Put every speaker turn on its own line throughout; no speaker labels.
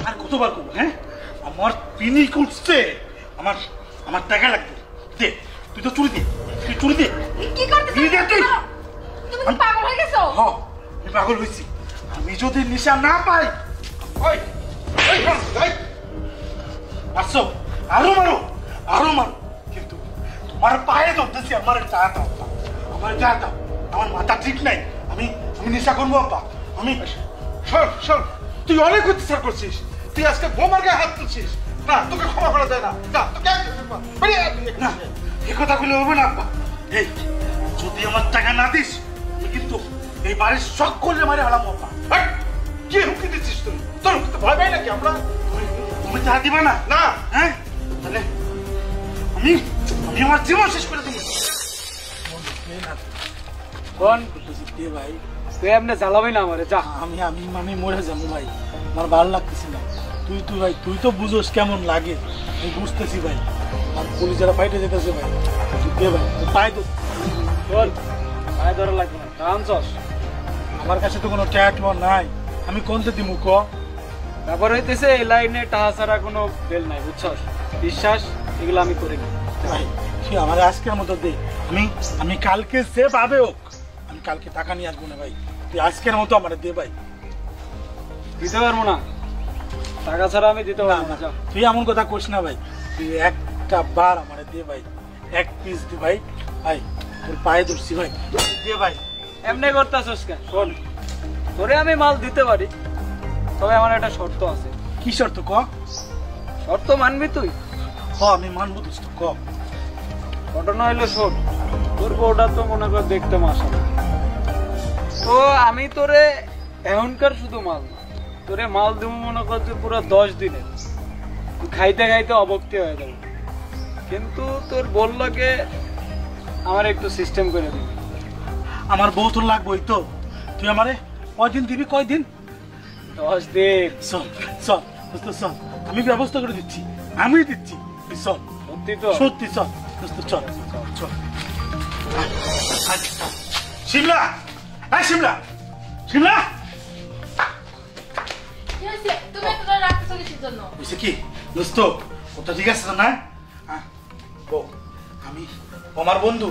আর কতবার করবো? হ্যাঁ, আমার পিনি কুটছে, আমার আমার টাকা লাগবে। দে, তুই তো চুরি দে, তুই চুরি দে।
কি করতেছ
তুই?
তুমি কি পাগল হয়ে গেছো?
হ্যাঁ, আমি পাগল হয়েছি। আমি যদি নিশা না পাই, ওই আসো, আরো মারো, আরো মারো, কিন্তু তোমার পায়ে ধরতেছি। আমার চা দাও, আমার চা দাও। আমার মাথা ঠিক নাই। আমি আমি নেশা করবো আব্বা। আমি
শোন শোন, তুই অনেক অত্যাচার করছিস। তুই আজকে বোমার গায়ে হাত তুলছিস। না, তোকে ক্ষমা করা যায় না। না, তোকে
না, এই কথাগুলো হবে না আব্বা। এই যদি আমার টাকা না দিস, আমি কিন্তু এই বাড়ির শখ করলে মারে হারাম আব্বা।
কি হুমকি দিচ্ছিস তুই? তোর হুমকি ভয় পাই নাকি আমরা?
তুমি টাকা দিবা না?
না।
হ্যাঁ, তাহলে আমি আমি আমার জীবন শেষ করে দেবো।
কোন দে ভাই, তুই এমনি জ্বালাবি না আমারে, যা।
আমি আমি আমি মরে যাবো ভাই, আমার ভালো লাগতেছে না। তুই ভাই, তুই তো বুঝোস কেমন লাগে। আমি বুঝতেছি ভাই, আর পুলিশেরা ফাইটে যেতেছে ভাই। দে ভাই, পায়ে তো
বল, পায়ে ধরা লাগবে না, কাঁদছস?
আমার কাছে তো কোনো ট্যাটু নাই, আমি কোনতে দিমু ক?
ব্যাপার হইতেছে এই লাইনে টাকা ছাড়া কোনো বেল নাই, বুঝছস? বিশ্বাস এগুলো আমি করি না
ভাই। তুই আমার আজকের মতো দে, আমি আমি কালকে সে পাবে হোক, আমি কালকে টাকা নিয়ে আসবো না ভাই। তুই আজকের মতো আমার দে ভাই।
দিতে পারবো না, টাকা ছাড়া আমি দিতে পারবো না।
তুই এমন কথা কইস না ভাই, তুই একটা বার আমার দে ভাই, এক পিস দে ভাই। ভাই তোর পায়ে ধরছি ভাই, দে ভাই।
এমনি করতেছস কেন? শোন, তোরে আমি মাল দিতে পারি, তবে আমার একটা শর্ত আছে।
কি শর্ত ক?
শর্ত মানবি তুই?
আমি মানবো দোস্ত, ক।
ঘটনা হইলো, শোন, তোর বউটা তো মনে কর দেখতে মাসা, তো আমি তোরে এখনকার শুধু মাল না, তোরে মাল দেবো মনে কর যে পুরো 10 দিনের। তুই খাইতে খাইতে অবক্তি হয়ে যাবে, কিন্তু তোর বললোকে আমার একটু সিস্টেম করে দিবি।
আমার বউ তোর লাগবোই তো, তুই আমারে কয়দিন দিবি? কয়দিন?
10 দিন।
চল চল দোস্ত, চল, আমি ব্যবস্থা করে দিচ্ছি, আমি দিচ্ছি। তুই চল।
সত্যি তো?
সত্যি, চল দোস্ত, চল চল। শিমলা, হ্যাঁ শিমলা, শিমলা।
কি হইছে? তুমি এতটা রাখতেছো কিসের জন্য?
বুঝছে কি দোস্ত, ওটা ঠিক আছে না? বউ, আমি আমার বন্ধু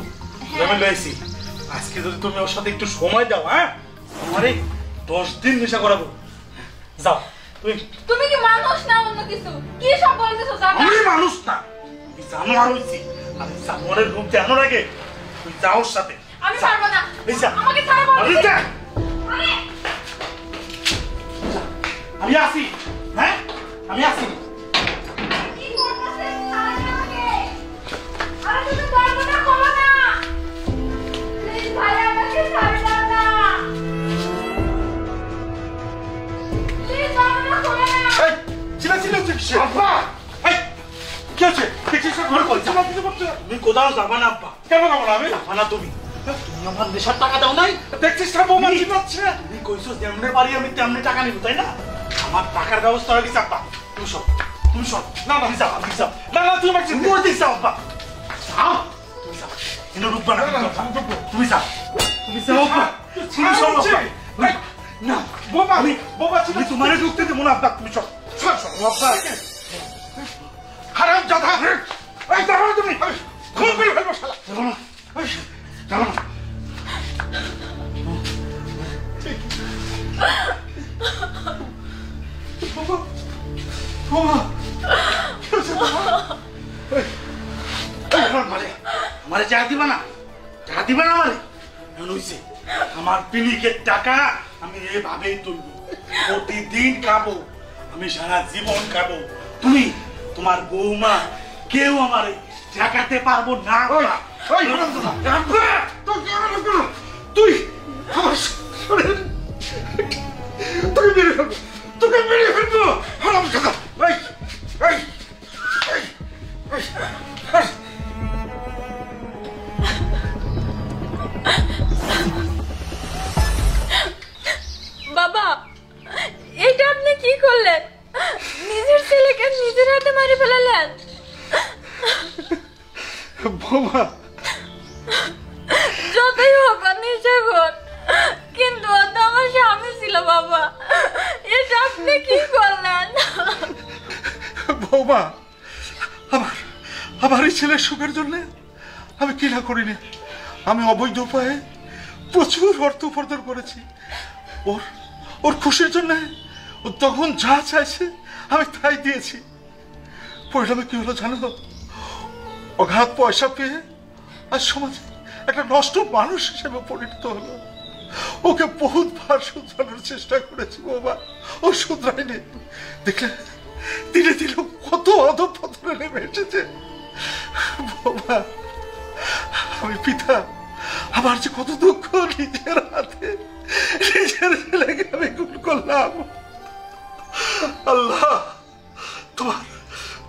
আমি লয়েছি। আজকে যদি তুমি ওর সাথে একটু সময় দাও, হ্যাঁ, আমারে 10 দিন নেশা করাবো। যাও তুমি।
তুমি কি মানুষ না অন্য কিছু? কি সব বলতেছো? জানো
আমি মানুষ না, আমি জানোয়ার হইছি। আমি জানোয়ারের রূপ জানোর আগে তুই যাও ওর সাথে।
আমি পারবো না,
যা।
আমাকে ছাড়া বলো।
আমি যা। আমি আসি, হ্যাঁ আমি আসি।
কি করতেছিস? ছাড়া দে আমাকে। আরে তুমি পারবো না, করো না। প্লিজ ভাই, আমাকে ছাড় দাও না। প্লিজ আমাকে করো না।
এই চিল্লা কিসের?
আব্বা, এই কি আছে? দেখছিস ঘর কই? তুমি কোথাও যাবা না আব্বা।
কেন যাবো না আমি?
যাবা না তুমি। তুমি আমার নেশার টাকা দাও নাই?
দেখছিস না বোমা চিল্লাচ্ছে?
তুমি কইছো যেমনে পারি আমি তেমনি টাকা নিব, তাই না? আমার টাকার ব্যবস্থা হয়ে গেছে আব্বা। তুমি সব, তুমি সব।
না না,
তুমি যাও, তুমি যাও।
না না, তুই আমার
তুমি মরতে যাও আব্বা। যাও, তুমি যাও। কিন্তু রূপবা না, তুমি যাও, তুমি যাও আব্বা। তুমি সব আব্বা। না,
বোমা
আমি
বোমা
তুমি
চিল্লাচ্ছে।
তোমারে ঢুকতে দেবো না আব্বা। তুমি সব
সর সর আব্বা। হারাম জাদা। এই দাঁড়াও তুমি, খুন করে ফেলবো শালা।
যাবো না, যাবো না। আমারে চা দিবা না, চা দিবা না আমারে। হইছে আমার পিনিকের টাকা আমি এভাবেই তুলবো, প্রতিদিন খাবো, আমি সারা জীবন খাবো। তুমি, তোমার বৌমা, কেউ আমারে ঠেকাতে পারবো না।
ওই হারামজাদা, তুই কি আমার করো? তুই আমার শরীর, তোকে মেরে ফেলবো, তোকে মেরে ফেলবো হারামজাদা। এই এই এই এই
বাবা, এটা আপনি কি করলেন? নিজের ছেলেকে নিজের হাতে মারি ফেলালেন।
বোমা,
যতই হোক নিশাখোর, কিন্তু ও তো আমার স্বামী ছিল বাবা। এটা আপনি কি করলেন?
বৌমা, আমার আমার এই ছেলের সুখের জন্য আমি কি না করিনি। আমি অবৈধ উপায়ে প্রচুর অর্থ উপার্জন করেছি ওর ওর খুশির জন্য। ও তখন যা চাইছে আমি তাই দিয়েছি। পরিণামে কি হলো জানো? অগাধ পয়সা পেয়ে আর সমাজে একটা নষ্ট মানুষ হিসেবে পরিণত হলো। ওকে বহুতবার শুধরানোর চেষ্টা করেছি বাবা, ও শুধরায়নি। দেখলে ধীরে ধীরে কত অধঃপতনে নেমে এসেছে বাবা। আমি পিতা, আমার যে কত দুঃখ, নিজের হাতে নিজের ছেলেকে আমি খুন করলাম। আল্লাহ, তোমার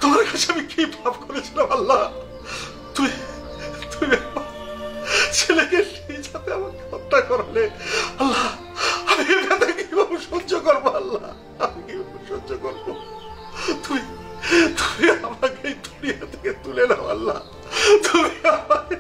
তোমার কাছে আমি কি পাপ করেছিলাম আল্লাহ? তুই তুই আমার ছেলেকে নিজ হাতে আমাকে হত্যা করালে আল্লাহ। আমি এটা কিভাবে সহ্য করবো আল্লাহ? আমি কিভাবে সহ্য করবো? তুমি তুমি আমাকে এই দুনিয়া থেকে তুলে নাও আল্লাহ। তুমি আমাকে